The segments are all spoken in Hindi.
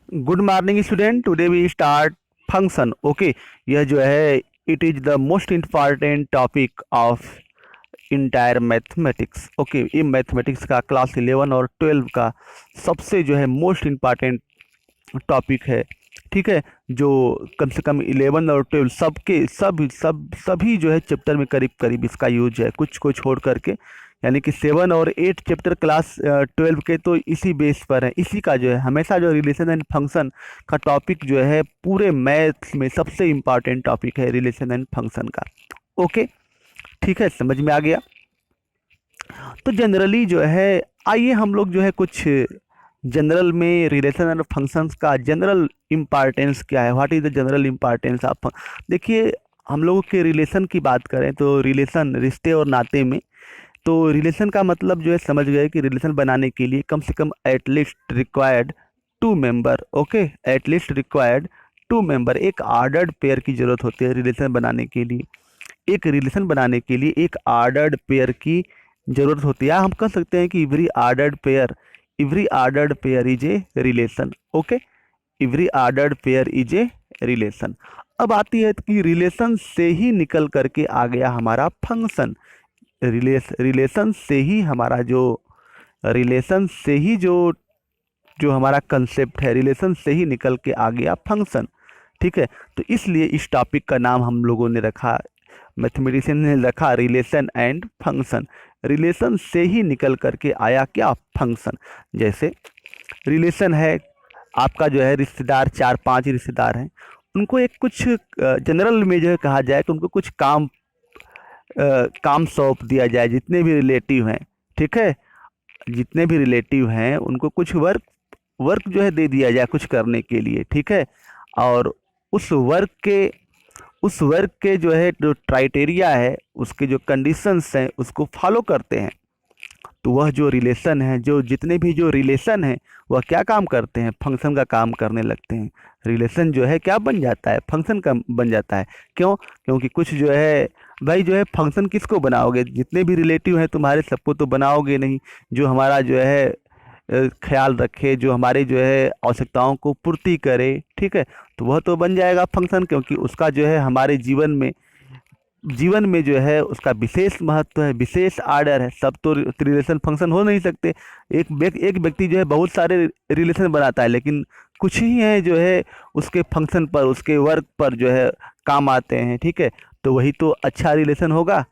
Good morning student. Today we start function. Okay, यह जो है it is the most important topic of entire mathematics. Okay, ये मैथमेटिक्स का क्लास 11 और 12 का सबसे जो है मोस्ट इम्पॉर्टेंट टॉपिक है। ठीक है, जो कम से कम 11 और 12 सबके सभी जो है चैप्टर में करीब करीब इसका यूज है, कुछ को छोड़ करके। यानी कि 7 और 8 चैप्टर क्लास 12 के तो इसी बेस पर है। इसी का जो है हमेशा जो रिलेशन एंड फंक्शन का टॉपिक जो है पूरे मैथ्स में सबसे इम्पॉर्टेंट टॉपिक है रिलेशन एंड फंक्शन का। ओके, ठीक है, समझ में आ गया। तो जनरली जो है आइए हम लोग जो है कुछ जनरल में रिलेशन एंड फंक्शंस का जनरल इम्पॉर्टेंस क्या है, what is the general importance of. देखिए, हम लोगों के रिलेशन की बात करें तो रिलेशन रिश्ते और नाते में, तो रिलेशन का मतलब जो है समझ गए कि रिलेशन बनाने के लिए कम से कम at least required two member. Okay, at least required two member, एक ऑर्डर्ड पेयर की जरूरत होती है रिलेशन बनाने के लिए। एक रिलेशन बनाने के लिए एक ऑर्डर्ड पेयर की जरूरत होती है। हम कह सकते हैं कि every ordered pair is a relation. Okay, every ordered pair is a relation. अब आती है कि रिलेशन से ही निकल करके आ गया हमारा फंक्शन। रिलेशन से ही हमारा जो रिलेशन से ही जो जो हमारा कंसेप्ट है, रिलेशन से ही निकल के आ गया फंक्शन। ठीक है, तो इसलिए इस टॉपिक का नाम हम लोगों ने रखा, मैथमेटिशियन ने रखा रिलेशन एंड फंक्शन। रिलेशन से ही निकल करके आया क्या, फंक्शन। जैसे रिलेशन है, आपका जो है रिश्तेदार, 4-5 रिश्तेदार हैं, उनको एक कुछ जनरल में जो है कहा जाए तो उनको कुछ काम सौंप दिया जाए। जितने भी रिलेटिव हैं, ठीक है, जितने भी रिलेटिव हैं उनको कुछ वर्क वर्क जो है दे दिया जाए कुछ करने के लिए। ठीक है, और उस वर्क के उस वर्क के जो है जो क्राइटेरिया है, उसके जो कंडीशंस हैं उसको फॉलो करते हैं, तो वह जो रिलेशन है, जो जितने भी जो रिलेशन है, वह क्या काम करते हैं, फंक्शन का काम करने लगते हैं। रिलेशन जो है क्या बन जाता है, फंक्शन का बन जाता है। क्यों? क्योंकि कुछ जो है भाई जो है फंक्शन किसको बनाओगे, जितने भी रिलेटिव हैं तुम्हारे सबको तो बनाओगे नहीं। जो हमारा जो है ख्याल रखे, जो हमारे जो है आवश्यकताओं को पूर्ति करे, ठीक है, तो वह तो बन जाएगा फंक्शन, क्योंकि उसका जो है हमारे जीवन में जो है उसका विशेष महत्व है, विशेष आर्डर है। सब तो रिलेशन फंक्शन हो नहीं सकते। एक व्यक्ति जो है बहुत सारे रिलेशन बनाता है, लेकिन कुछ ही हैं जो है उसके फंक्शन पर, उसके वर्क पर जो है काम आते हैं। ठीक है, तो वही तो अच्छा रिलेशन होगा।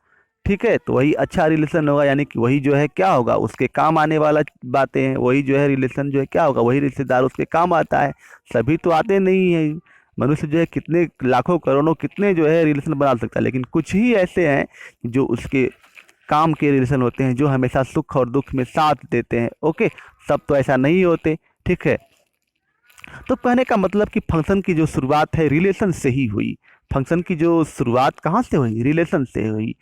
ठीक है, तो वही अच्छा रिलेशन होगा, यानी कि वही जो है क्या होगा, उसके काम आने वाला बातें हैं। वही जो है रिलेशन जो है क्या होगा, वही रिश्तेदार उसके काम आता है। सभी तो आते नहीं है। मनुष्य जो है कितने लाखों करोड़ों कितने जो है रिलेशन बना सकता है, लेकिन कुछ ही ऐसे हैं जो उसके काम के रिलेशन होते हैं, जो हमेशा सुख और दुख में साथ देते हैं। ओके, सब तो ऐसा नहीं होते। ठीक है, तो कहने का मतलब कि फंक्शन की जो शुरुआत है रिलेशन से ही हुई। फंक्शन की जो शुरुआत कहाँ से हुई, रिलेशन से हुई।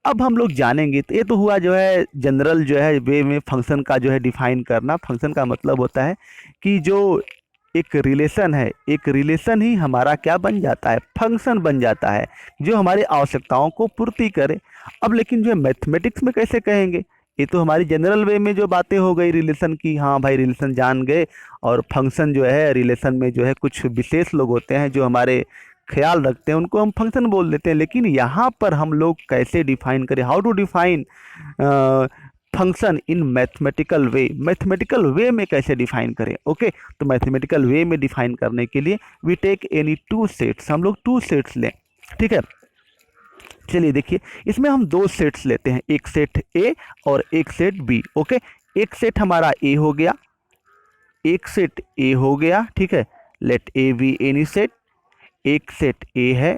अब हम लोग जानेंगे, तो ये तो हुआ जो है जनरल जो है वे में फंक्शन का जो है डिफाइन करना। फंक्शन का मतलब होता है कि जो एक रिलेशन है, एक रिलेशन ही हमारा क्या बन जाता है, फंक्शन बन जाता है, जो हमारी आवश्यकताओं को पूर्ति करे। अब लेकिन जो है मैथमेटिक्स में कैसे कहेंगे, ये तो हमारी जनरल वे में जो बातें हो गई रिलेशन की। हाँ भाई, रिलेशन जान गए। और फंक्शन जो है, रिलेशन में जो है कुछ विशेष लोग होते हैं जो हमारे ख्याल रखते हैं, उनको हम फंक्शन बोल देते हैं। लेकिन यहाँ पर हम लोग कैसे डिफाइन करें, how to define function in mathematical way में कैसे डिफाइन करें। ओके, तो मैथमेटिकल वे में डिफाइन करने के लिए we take any two sets, हम लोग टू सेट्स लें। ठीक है, चलिए देखिए, इसमें हम दो सेट्स लेते हैं, एक सेट ए और एक सेट बी। ओके, एक सेट हमारा ए हो गया, एक सेट ए हो गया। ठीक है, let A B any set. एक सेट ए है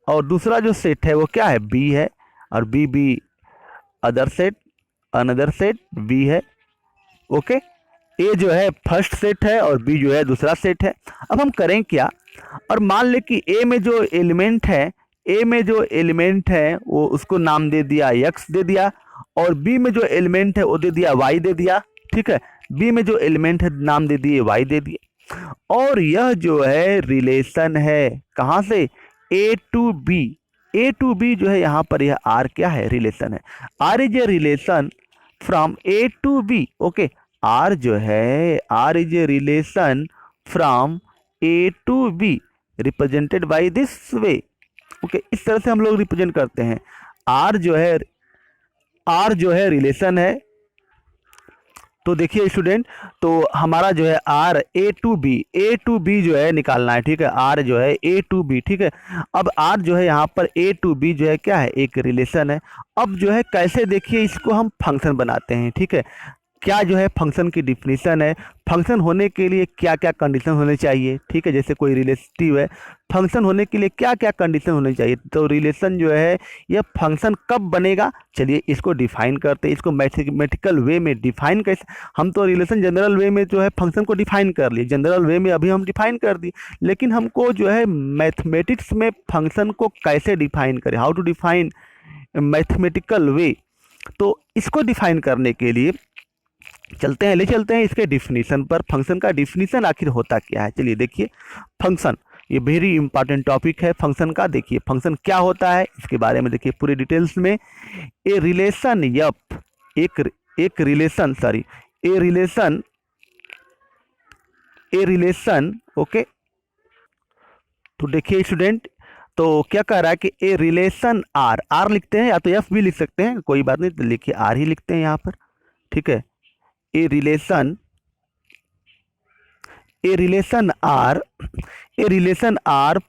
और दूसरा जो सेट है वो क्या है, बी है, और B B other set, another set B है। ओके, ए जो है फर्स्ट सेट है और बी जो है दूसरा सेट है। अब हम करें क्या, और मान ले कि ए में जो एलिमेंट है वो उसको नाम दे दिया एक्स दे दिया, और बी में जो एलिमेंट है वो दे दिया वाई दे दिया। ठीक है, बी में जो एलिमेंट है नाम दे दिए वाई दे दिए। और यह जो है रिलेशन है कहाँ से, A to B. A to B जो है यहाँ पर यह आर क्या है, रिलेशन है। R is a relation from A to B. Okay, R जो है, R is a relation from A to B represented by this way. Okay, इस तरह से हम लोग रिप्रेजेंट करते हैं। आर जो है रिलेशन है। तो देखिए स्टूडेंट, तो हमारा जो है आर ए टू बी जो है निकालना है, ठीक है। आर जो है ए टू बी, ठीक है। अब आर जो है यहाँ पर ए टू बी जो है क्या है, एक रिलेशन है। अब जो है कैसे, देखिए इसको हम फंक्शन बनाते हैं, ठीक है। क्या जो है फंक्शन की डिफिनीशन है, फंक्शन होने के लिए क्या क्या कंडीशन होने चाहिए, ठीक है। जैसे कोई रिलेटिव है, फंक्शन होने के लिए क्या क्या कंडीशन होने चाहिए। तो रिलेशन जो है यह फंक्शन कब बनेगा, चलिए इसको डिफाइन करते हैं। इसको मैथमेटिकल वे में डिफाइन कैसे, हम तो रिलेशन जनरल वे में जो है फंक्शन को डिफाइन कर लिए, जनरल वे में अभी हम डिफाइन कर दिए, लेकिन हमको जो है मैथमेटिक्स में फंक्शन को कैसे डिफाइन करें, हाउ टू डिफाइन मैथमेटिकल वे। तो इसको डिफाइन करने के लिए ले चलते हैं इसके डिफिनीशन पर। फंक्शन का डिफिनीशन आखिर होता क्या है, चलिए देखिए। फंक्शन, ये वेरी इंपॉर्टेंट टॉपिक है फंक्शन का। देखिए फंक्शन क्या होता है, इसके बारे में देखिए पूरे डिटेल्स में। ए रिलेशन, एक रिलेशन, ओके। तो देखिए स्टूडेंट, तो क्या कह रहा है कि ए रिलेशन आर लिखते हैं, या तो एफ भी लिख सकते हैं, कोई बात नहीं, तो लिखिए आर ही लिखते हैं यहाँ पर, ठीक है। A relation R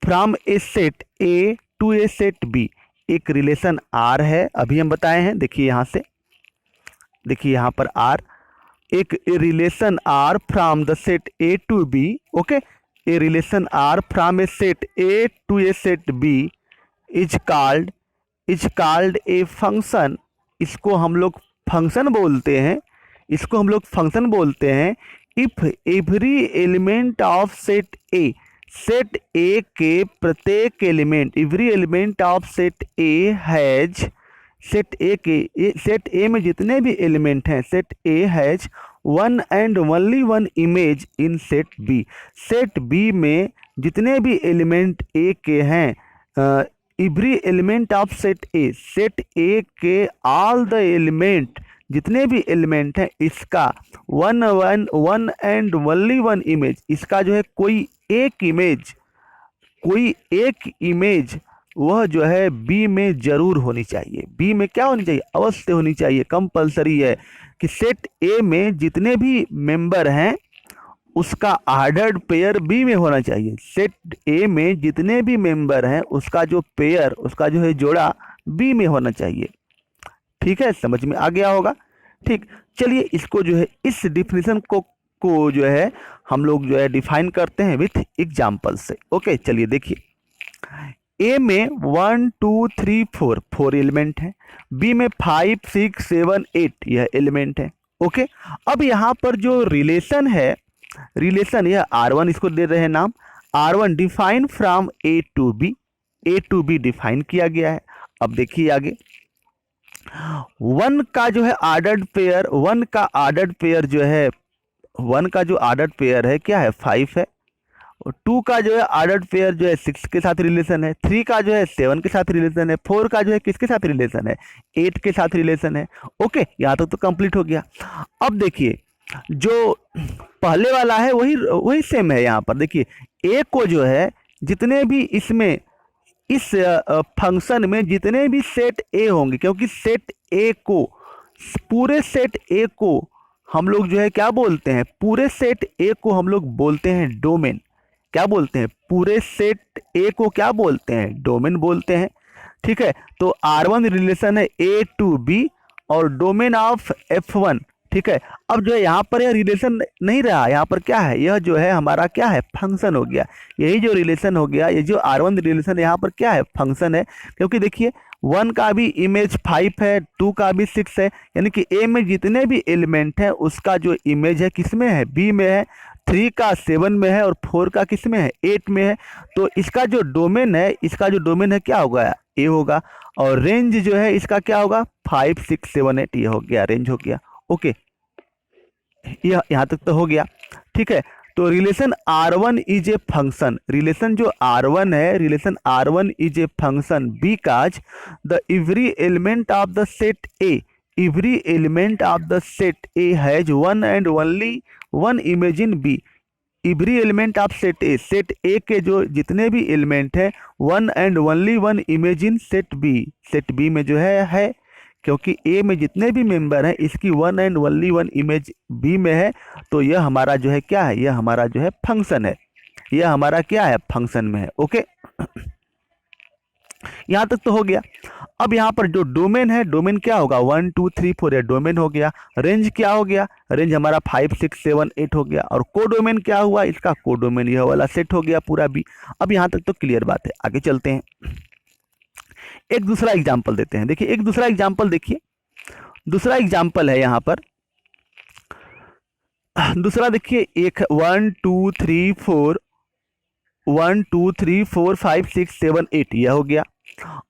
from A set A to A set B. एक रिलेशन आर है, अभी हम बताए हैं। देखिए यहाँ से, देखिए यहाँ पर आर, एक relation R from the set A to B, okay. A relation R from A set A to A set B is called a function. इसको हम लोग फंक्शन बोलते हैं, if every element of set A के प्रत्येक element, every element of set A has, set A में जितने भी एलिमेंट हैं, set A has one and only one image in set B. Set B में जितने भी एलिमेंट ए के हैं, every element of set A के ऑल द एलिमेंट, जितने भी एलिमेंट हैं, इसका one and only one image, इसका जो है कोई एक इमेज वह जो है बी में जरूर होनी चाहिए। बी में क्या होनी चाहिए, अवश्य होनी चाहिए, कंपलसरी है कि सेट ए में जितने भी मेंबर हैं उसका ऑर्डर्ड पेयर बी में होना चाहिए। सेट ए में जितने भी मेंबर हैं उसका जो पेयर, उसका जो है जोड़ा बी में होना चाहिए, ठीक है। समझ में आ गया होगा, ठीक। चलिए इसको जो है, इस डिफिनीशन को जो है हम लोग जो है डिफाइन करते हैं विथ एग्जाम्पल से। ओके, चलिए देखिए। ए में 1 2 3 4 एलिमेंट है, बी में 5 6 7 8 यह एलिमेंट है, ओके। अब यहाँ पर जो रिलेशन है, रिलेशन यह R1, इसको दे रहे हैं नाम R1, define from A to B define किया गया है। अब देखिए आगे, वन का जो है ऑर्डर्ड पेयर, वन का ऑर्डर्ड पेयर जो है, वन का जो ऑर्डर्ड पेयर है क्या है, 5 है। और 2 का जो है ऑर्डर्ड पेयर जो है 6 के साथ रिलेशन है, 3 का जो है 7 के साथ रिलेशन है, 4 का जो है किसके साथ रिलेशन है, 8 के साथ रिलेशन है, ओके। यहाँ तक तो कंप्लीट हो गया। अब देखिए जो पहले वाला है वही सेम है। यहाँ पर देखिए ए को जो है जितने भी इसमें, इस फंक्शन में जितने भी सेट ए होंगे, क्योंकि सेट ए को, पूरे सेट ए को हम लोग जो है क्या बोलते हैं, पूरे सेट ए को हम लोग बोलते हैं डोमेन। क्या बोलते हैं, पूरे सेट ए को क्या बोलते हैं, डोमेन बोलते हैं, ठीक है। तो R1 रिलेशन है ए टू बी और डोमेन ऑफ F1, ठीक है। अब जो है यहाँ पर यह रिलेशन नहीं रहा, यहाँ पर क्या है, यह जो है हमारा क्या है, फंक्शन हो गया। यही जो रिलेशन हो गया, ये जो R1 रिलेशन यहाँ पर क्या है, फंक्शन है। क्योंकि देखिए 1 का भी इमेज 5 है, 2 का भी 6 है, यानी कि ए में जितने भी एलिमेंट हैं उसका जो इमेज है किस में है, बी में है। 3 का 7 में है और 4 का किस में है, 8 में है। तो इसका जो डोमेन है, क्या होगा, ए होगा। और रेंज जो है इसका क्या होगा, 5 6 7 8, ये हो गया, रेंज हो गया, ओके। यहाँ तक तो हो गया, ठीक है। तो relation R1 is a function, relation जो R1 है, relation R1 is a function because the every element of the set A, every element of the set A has one and only one image in B. Every element of set A के जो जितने भी एलिमेंट हैं, one and only one image in set B में जो है, क्योंकि ए में जितने भी मेंबर हैं इसकी one and only one image B में है, तो यह हमारा जो है क्या है, यह हमारा जो है फंक्शन है, यह हमारा क्या है, फंक्शन में है। ओके, यहाँ तक तो हो गया। अब यहाँ पर जो डोमेन है, डोमेन क्या होगा, 1 2 3 4, यह डोमेन हो गया। रेंज क्या हो गया, रेंज हमारा 5 6 7 8 हो गया। और कोडोमेन क्या हुआ, इसका कोडोमेन यह वाला सेट हो गया पूरा भी। अब यहाँ तक तो क्लियर बात है, आगे चलते हैं, एक दूसरा एग्जाम्पल देते हैं। देखिए एक दूसरा एग्जाम्पल, देखिए दूसरा एग्जाम्पल है यहाँ पर, दूसरा देखिए, एक 1 2 3 4 1 2 3 4 5 6 7 8 यह हो गया।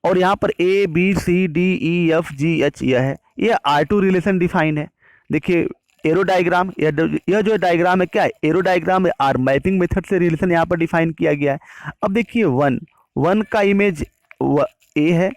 और यहाँ पर A B C D E F G H यह है, यह R2 रिलेशन डिफाइन है। देखिए एरो डायग्राम, यह जो डायग्राम है क्या है, एरो डायग्राम है, आर मैपिंग मेथड से रिलेशन यहाँ पर डिफाइन किया गया है। अब देखिए वन का इमेज ए है,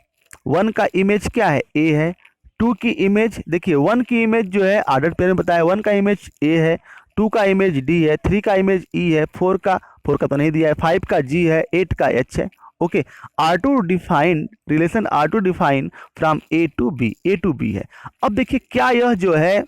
वन का इमेज क्या है, ए है। टू की इमेज, देखिए वन की इमेज जो है आर्डर पेयर में बताया, वन का इमेज ए है, टू का इमेज डी है, थ्री का इमेज ई है, फोर का तो नहीं दिया है, फाइव का जी है, एट का एच है। Okay, R2 define relation, R2 define from A to B है। अब देखिए क्या यह जो है,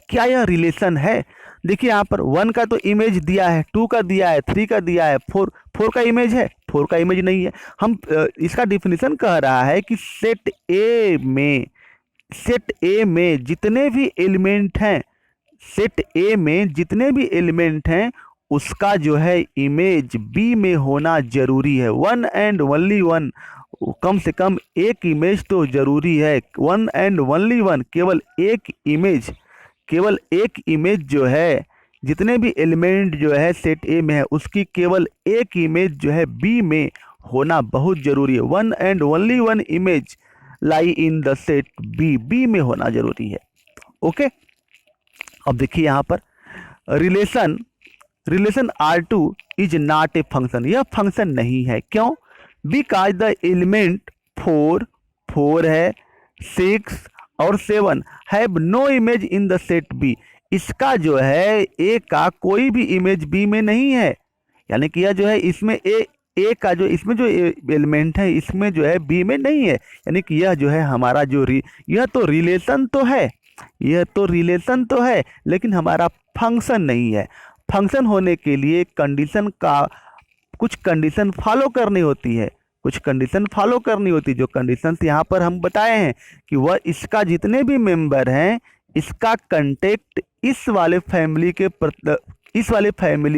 क्या यह रिलेशन है। देखिए यहाँ पर वन का तो इमेज दिया है, टू का दिया है, थ्री का दिया है, फोर का इमेज है, फोर का इमेज नहीं है। हम इसका डिफिनीशन कह रहा है कि सेट ए में जितने भी एलिमेंट हैं, सेट ए में जितने भी एलिमेंट हैं उसका जो है इमेज बी में होना जरूरी है। वन एंड ओनली वन, कम से कम एक इमेज तो जरूरी है। वन एंड ओनली वन, केवल एक इमेज जो है, जितने भी एलिमेंट जो है सेट ए में है उसकी केवल एक इमेज जो है बी में होना बहुत जरूरी है। One and only one image lie in the set B में होना जरूरी है। ओके, अब देखिए यहाँ पर relation R2 is not a function, यह फंक्शन नहीं है। क्यों, बिकॉज द एलिमेंट 4 है, 6 और 7 have no image in the set B, इसका जो है ए का कोई भी इमेज बी में नहीं है। यानी कि यह जो है इसमें ए का जो इसमें जो एलिमेंट है इसमें जो है बी में नहीं है। यानी कि यह जो है हमारा जो यह तो रिलेशन तो है, लेकिन हमारा फंक्शन नहीं है। फंक्शन होने के लिए कुछ कंडीशन फॉलो करनी होती है, जो कंडीशन यहाँ पर हम बताए हैं कि वह इसका जितने भी मेंबर हैं इसका कांटेक्ट इस वाले फैमिली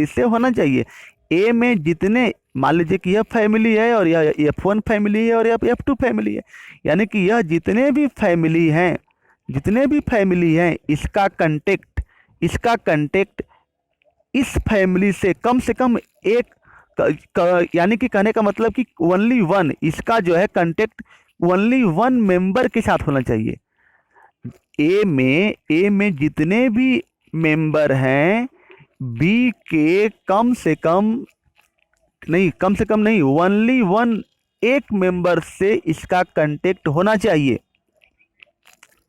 से होना चाहिए। ए में जितने, मान लीजिए कि यह फैमिली है और यह F1 फैमिली है और यह F2 फैमिली है, यानी कि यह जितने भी फैमिली हैं इसका कांटेक्ट इस फैमिली से कम एक, यानी कि कहने का मतलब कि ओनली वन, इसका जो है कांटेक्ट ओनली वन मेंबर के साथ होना चाहिए। ए में जितने भी मेंबर हैं बी के कम से कम नहीं ओनली वन एक मेंबर से इसका कांटेक्ट होना चाहिए।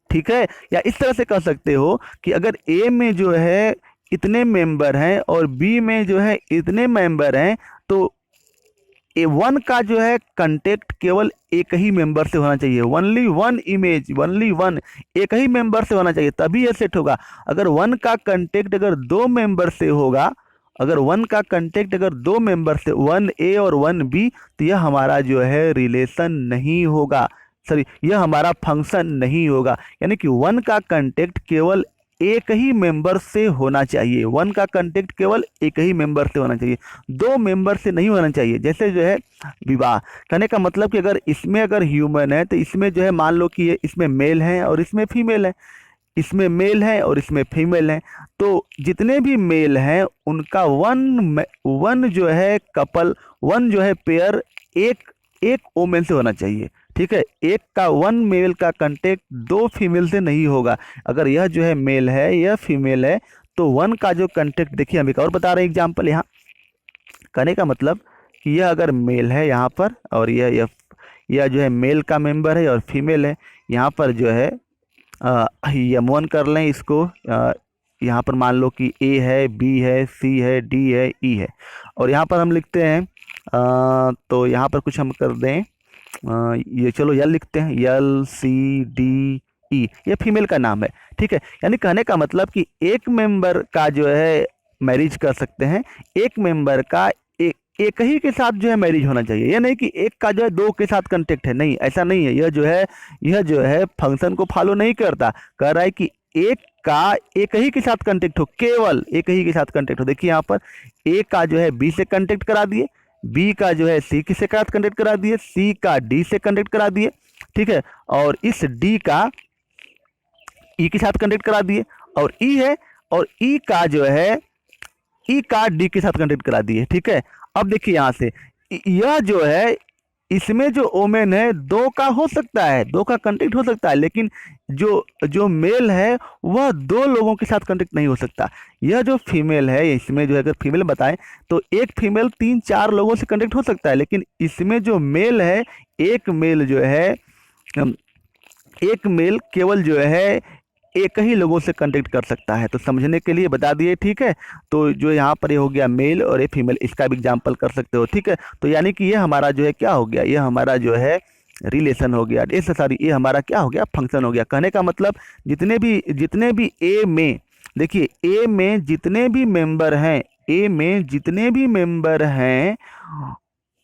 ठीक है, या इस तरह से कह सकते हो कि अगर ए में जो है इतने मेंबर हैं और बी में जो है इतने मेंबर हैं, तो A1 का जो है कांटेक्ट केवल एक ही मेंबर से होना चाहिए। Only one image, only one, एक ही मेंबर से होना चाहिए, तभी ये सेट होगा। अगर वन का कांटेक्ट अगर दो मेंबर से होगा, वन से, वन ए और वन बी, तो यह हमारा जो है रिलेशन नहीं होगा, यह हमारा फंक्शन नहीं होगा। यानी कि वन का कांटेक्ट केवल एक ही मेंबर से होना चाहिए, दो मेंबर से नहीं होना चाहिए। जैसे जो है विवाह, कहने का मतलब कि अगर ह्यूमन है तो इसमें जो है मान लो कि ये इसमें मेल है और इसमें फीमेल है, तो जितने भी मेल हैं उनका वन जो है कपल, वन जो है पेयर एक वोमेन से होना चाहिए। ठीक है, एक का वन मेल का कांटेक्ट दो फीमेल से नहीं होगा। अगर यह जो है मेल है, यह फीमेल है, तो वन का जो कांटेक्ट, देखिए हम एक और बता रहे हैं एग्जांपल यहाँ, कहने का मतलब कि यह अगर मेल है यहाँ पर और यह जो है मेल का मेंबर है और फीमेल है, यहाँ पर जो है M1 कर लें इसको, यहाँ पर मान लो कि ए है, बी है, सी है, डी है, ई है, और यहाँ पर हम लिखते हैं तो यहाँ पर कुछ हम कर दें, ये चलो यल लिखते हैं, यल सी डी ई, ये फीमेल का नाम है, ठीक है। यानी कहने का मतलब कि एक मेंबर का जो है मैरिज कर सकते हैं, एक मेंबर का एक ही के साथ जो है मैरिज होना चाहिए। ये नहीं कि एक का जो है दो के साथ कांटेक्ट है, नहीं, ऐसा नहीं है। यह जो है फंक्शन को फॉलो नहीं करता। कह रहा है कि एक का एक ही के साथ कांटेक्ट हो, केवल एक ही के साथ कांटेक्ट हो। देखिए यहाँ पर ए का जो है बी से कांटेक्ट करा दिए, बी का जो है सी के साथ कांटेक्ट करा दिए, सी का डी से कांटेक्ट करा दिए, ठीक है, और इस डी का ई के साथ कांटेक्ट करा दिए, और ई है, और ई का जो है ई का डी के साथ कांटेक्ट करा दिए, ठीक है। अब देखिए यहाँ से यह जो है, इसमें जो ओमेन है दो का हो सकता है, दो का कांटेक्ट हो सकता है, लेकिन जो मेल है वह दो लोगों के साथ कांटेक्ट नहीं हो सकता। यह जो फीमेल है, इसमें जो है अगर फीमेल बताएं तो एक फीमेल 3-4 लोगों से कांटेक्ट हो सकता है, लेकिन इसमें जो मेल है, एक मेल जो है, एक मेल केवल जो है एक ही लोगों से कांटेक्ट कर सकता है। तो समझने के लिए बता दिए, ठीक है। तो जो यहाँ पर ये हो गया मेल और ये फीमेल, इसका भी एग्जाम्पल कर सकते हो, ठीक है। तो यानी कि ये हमारा जो है क्या हो गया, ये हमारा जो है रिलेशन हो गया, ये सॉरी ये हमारा क्या हो गया, फंक्शन हो गया। कहने का मतलब जितने भी ए में, देखिए ए में जितने भी मेंबर हैं, ए में जितने भी मेंबर हैं,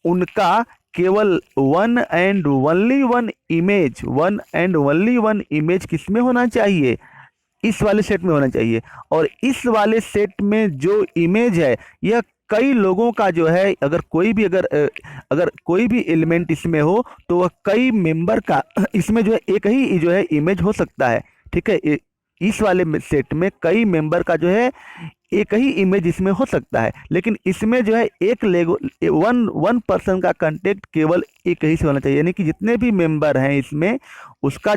उनका केवल one and only one image किस में होना चाहिए, इस वाले सेट में होना चाहिए। और इस वाले सेट में जो इमेज है, यह कई लोगों का जो है, अगर कोई भी एलिमेंट इसमें हो तो वह कई मेंबर का इसमें जो है एक ही जो है इमेज हो सकता है, ठीक है। इस वाले सेट में कई मेंबर का जो है एक ही इमेज इसमें हो सकता है, लेकिन इसमें जो है एक वन पर्सन का कांटेक्ट केवल एक ही से होना चाहिए। यानी कि जितने भी मेंबर हैं इसमें, उसका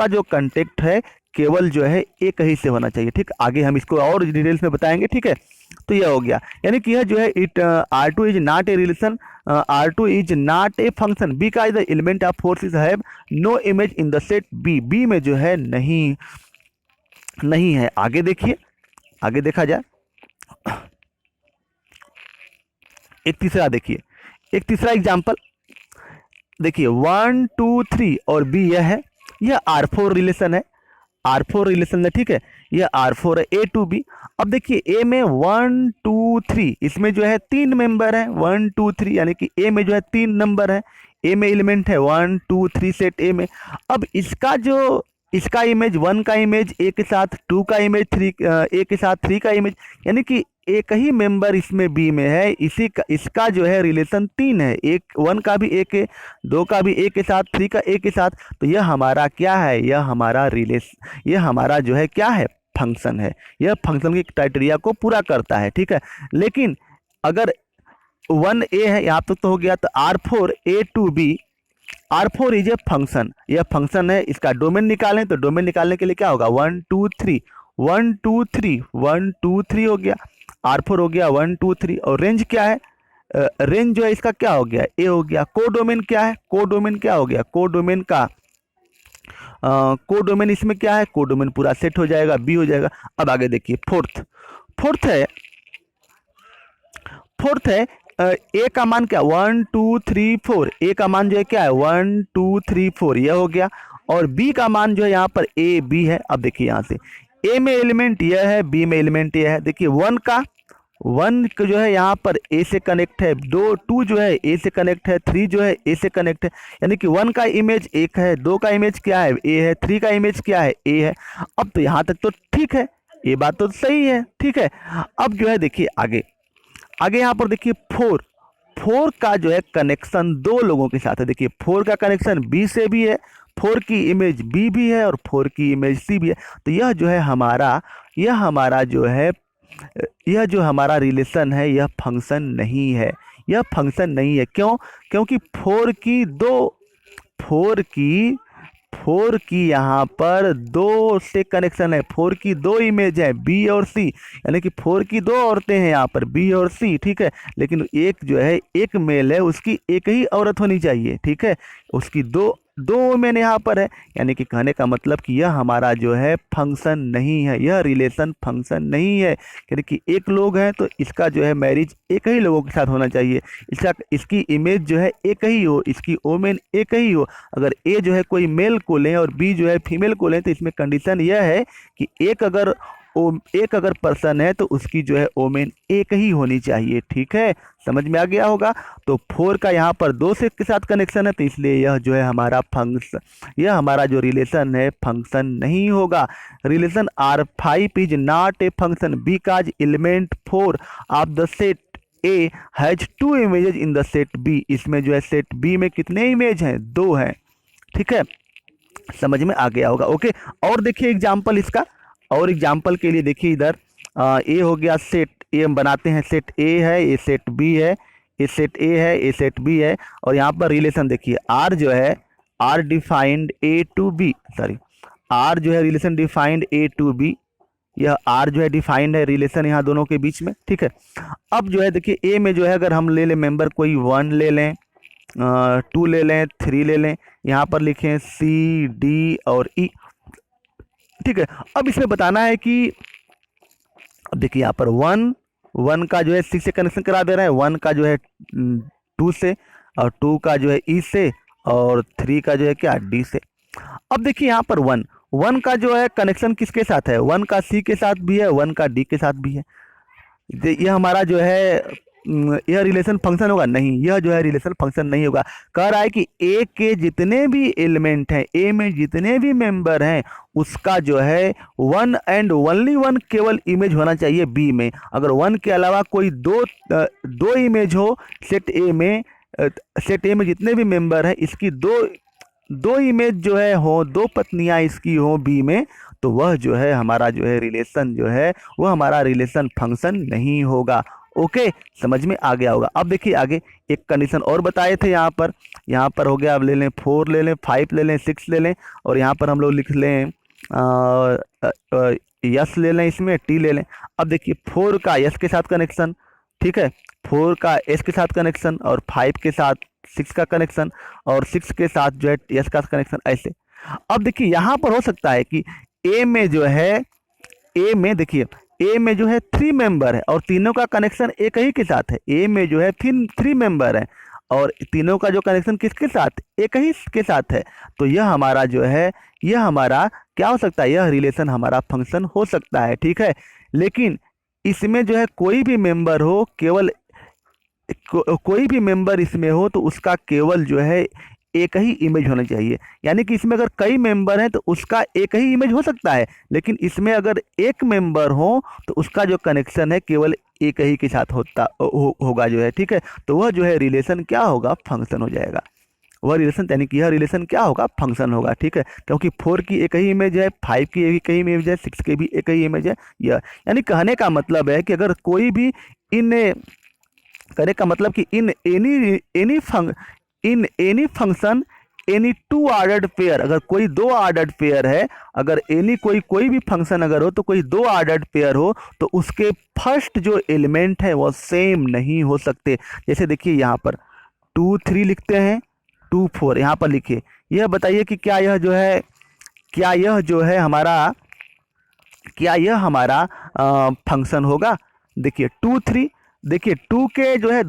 जो कांटेक्ट है केवल जो है एक ही से होना चाहिए, ठीक। आगे हम इसको और डिटेल्स में बताएंगे, ठीक है। तो यह हो गया, यानी कि यह जो है R2 is not a relation, R2 is not a function, B का is the element of forces have no image in the set B में जो है नहीं है। आगे देखिए, आगे देखा जाए, एक तीसरा एग्जाम्पल देखिए, 1 2 3 और बी यह R4 रिलेशन है, R4 रिलेशन है, ठीक है। यह R4 है, A to B। अब देखिए A में 1 2 3, इसमें जो है 3 मेंबर है, 1 2 3, यानी कि A में जो है 3 नंबर है, A में एलिमेंट है 1 2 3 सेट A में। अब इसका इमेज 1 का इमेज A के साथ, 2 का इमेज A के साथ, 3 का इमेज, यानी कि एक ही मेंबर इसमें B में है। इसका जो है रिलेशन 3 है, 1 का भी A के, 2 का भी A के साथ, 3 का A के साथ। तो यह हमारा क्या है, यह हमारा जो है क्या है, फंक्शन है। यह फंक्शन की क्राइटेरिया को पूरा करता है, ठीक है। लेकिन अगर 1A है, यहाँ तक तो हो गया, तो R4 A to B, R4 is a function, यह फंक्शन है। इसका डोमेन निकालें तो डोमेन निकालने के लिए क्या होगा, 1 2 3 1 2 3 1 2 3 हो गया, R4 हो गया 1 2 3। और रेंज क्या है, रेंज जो है इसका क्या हो गया, ए हो गया। कोडोमेन क्या है, कोडोमेन क्या हो गया, कोडोमेन का कोडोमेन इसमें क्या है, कोडोमेन पूरा सेट हो जाएगा, बी हो जाएगा। अब आगे देखिए, फोर्थ है ए का मान क्या, 1 2 3 4, ए का मान जो है क्या है 1 2 3 4, यह हो गया। और बी का मान जो है यहाँ पर ए बी है। अब देखिए यहाँ से ए में एलिमेंट यह है, बी में एलिमेंट यह है। देखिए 1 जो है यहाँ पर ए से कनेक्ट है, 2 जो है ए से कनेक्ट है, 3 जो है ए से कनेक्ट है। यानी कि 1 का इमेज 1 है, 2 का इमेज क्या है, ए है, 3 का इमेज क्या है, ए है। अब तो यहाँ तक तो ठीक है, ये बात तो सही है, ठीक है। अब जो है देखिए आगे यहाँ पर देखिए 4 का जो है कनेक्शन 2 लोगों के साथ है। देखिए 4 का कनेक्शन बी से भी है, 4 की इमेज बी भी है, और 4 की इमेज सी भी है। तो यह जो हमारा रिलेशन है, यह फंक्शन नहीं है, यह फंक्शन नहीं है। क्यों, क्योंकि 4 की यहाँ पर 2 से कनेक्शन है, 4 की 2 इमेज है, बी और सी, यानी कि 4 की 2 औरतें हैं यहाँ पर, बी और सी, ठीक है। लेकिन एक जो है एक मेल है, उसकी एक ही औरत होनी चाहिए, ठीक है। उसकी दो वोमेन यहाँ पर है, यानी कि कहने का मतलब कि यह हमारा जो है फंक्शन नहीं है, यह रिलेशन फंक्शन नहीं है। यानी कि एक लोग हैं तो इसका जो है मैरिज एक ही लोगों के साथ होना चाहिए, इसकी इमेज जो है एक ही हो, इसकी वोमेन एक ही हो। अगर ए जो है कोई मेल को लें और बी जो है फीमेल को लें तो इसमें कंडीशन यह है कि एक अगर पर्सन है तो उसकी जो है ओमेन एक ही होनी चाहिए। ठीक है, समझ में आ गया होगा। तो 4 का यहाँ पर 2 से के साथ कनेक्शन है, तो इसलिए यह जो है हमारा फंक्शन, यह हमारा जो रिलेशन है फंक्शन नहीं होगा। Relation R5 is not a function because element 4 of the set A has 2 images in the set B. इसमें जो है सेट बी में कितने इमेज हैं? 2 हैं। ठीक है, समझ में आ गया होगा। ओके, और देखिए एग्जाम्पल इसका, और एग्जाम्पल के लिए देखिए इधर ए हो गया सेट ए, हम बनाते हैं सेट ए है, ये सेट बी है, ये सेट ए है, ये सेट बी है। और यहाँ पर रिलेशन देखिए आर जो है R defined A to B, sorry R जो है relation defined A to B, यह आर जो है डिफाइंड है रिलेशन यहाँ दोनों के बीच में। ठीक है, अब जो है देखिए ए में जो है अगर हम ले लें मेंबर कोई 1 ले लें, 2 ले लें, 3 ले लें, यहाँ पर लिखें सी डी और ई। ठीक है, अब इसमें बताना है कि अब देखिए यहाँ पर 1 का जो है 6 से कनेक्शन करा दे रहे हैं, 1 का जो है 2 से, और 2 का जो है ई से, और 3 का जो है क्या डी से। अब देखिए यहाँ पर 1 का जो है कनेक्शन किसके साथ है? 1 का सी के साथ भी है, 1 का डी के साथ भी है। यह हमारा जो है यह रिलेशन फंक्शन होगा? नहीं, यह जो है रिलेशन फंक्शन नहीं होगा। कह रहा है कि ए के जितने भी एलिमेंट हैं, ए में जितने भी मेंबर हैं, उसका जो है 1 एंड ओनली 1 केवल इमेज होना चाहिए बी में। अगर 1 के अलावा कोई दो इमेज हो सेट ए में, सेट ए में जितने भी मेंबर हैं इसकी दो इमेज जो है हो, 2 पत्नियां इसकी हो बी में, तो वह जो है हमारा जो है रिलेशन जो है वह हमारा रिलेशन फंक्शन नहीं होगा। ओके, समझ में आ गया होगा। अब देखिए आगे एक कंडीशन और बताए थे यहाँ पर हो गया, अब ले लें 4 ले लें, 5 ले लें, 6 ले लें, और यहाँ पर हम लोग लिख लें यस ले लें, इसमें टी ले लें। अब देखिए 4 का यस के साथ कनेक्शन, ठीक है, 4 का एस के साथ कनेक्शन, और 5 के साथ 6 का कनेक्शन, और 6 के साथ जो है यस का कनेक्शन, ऐसे। अब देखिए यहाँ पर हो सकता है कि ए में जो है, ए में देखिए ए में जो है 3 मेंबर है और तीनों का कनेक्शन एक ही के साथ है। ए में जो है 3 मेंबर है और तीनों का जो कनेक्शन किसके साथ? एक ही के साथ है। तो यह हमारा जो है, यह हमारा क्या हो सकता है? यह रिलेशन हमारा फंक्शन हो सकता है। ठीक है, लेकिन इसमें जो है कोई भी मेंबर हो, केवल कोई भी मेंबर इसमें हो तो उसका केवल जो है एक ही इमेज होना चाहिए। यानी कि इसमें अगर कई मेंबर हैं तो उसका एक ही इमेज हो सकता है, लेकिन इसमें अगर एक मेंबर हो तो उसका जो कनेक्शन है केवल एक ही के साथ होगा जो है। ठीक है, तो वह जो है रिलेशन क्या होगा? फंक्शन हो जाएगा। वह रिलेशन यानी कि यह रिलेशन क्या होगा? फंक्शन होगा। ठीक है, क्योंकि 4 की एक ही इमेज है, 5 की एक ही इमेज है, 6 की भी एक ही इमेज है। यह यानी कहने का मतलब है कि अगर कोई भी कहने का मतलब कि in any function any 2 ordered pair, अगर कोई 2 ऑर्डर्ड पेयर है, अगर एनी कोई भी फंक्शन अगर हो तो कोई 2 ऑर्डर्ड पेयर हो तो उसके फर्स्ट जो एलिमेंट है वो सेम नहीं हो सकते। जैसे देखिए यहाँ पर 2 3 लिखते हैं, 2 4 यहाँ पर लिखिए। यह बताइए कि क्या यह हमारा फंक्शन होगा? देखिए 2 3, देखिए 2 के जो है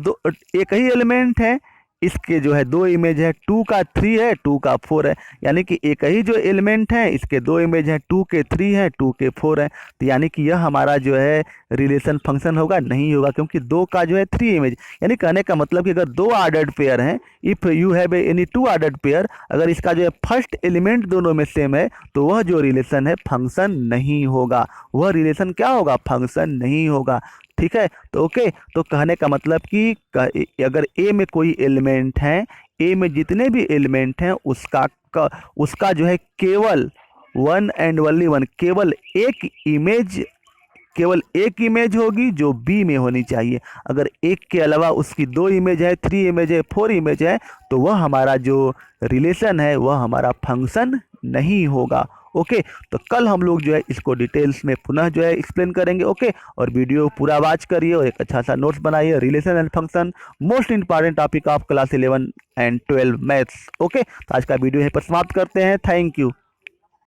एक ही एलिमेंट है, इसके जो है 2 इमेज है, 2 का 3 है, 2 का 4 है, यानी कि एक ही जो एलिमेंट है इसके 2 इमेज हैं, 2 के 3 है, 2 के 4 है। तो यानी कि यह हमारा जो है रिलेशन फंक्शन होगा? नहीं होगा, क्योंकि 2 का जो है 3 इमेज। यानी कहने का मतलब कि अगर 2 ऑर्डर्ड पेयर हैं, if you have any 2 ordered pair, अगर इसका जो है फर्स्ट एलिमेंट दोनों में सेम है तो वह जो रिलेशन है फंक्शन नहीं होगा। वह रिलेशन क्या होगा? फंक्शन नहीं होगा। ठीक है, तो ओके, तो कहने का मतलब कि अगर ए में कोई एलिमेंट है, ए में जितने भी एलिमेंट हैं उसका जो है केवल 1 एंड ओनली 1, केवल एक इमेज होगी जो बी में होनी चाहिए। अगर एक के अलावा उसकी 2 इमेज है, 3 इमेज है, 4 इमेज है, तो वह हमारा जो रिलेशन है वह हमारा फंक्शन नहीं होगा। ओके, तो कल हम लोग जो है इसको डिटेल्स में पुनः जो है एक्सप्लेन करेंगे। ओके, और वीडियो पूरा वॉच करिए और एक अच्छा सा नोट्स बनाइए। Relation and function most important topic of class 11 and 12 maths. Okay, तो आज का वीडियो यहीं पर समाप्त करते हैं। Thank you.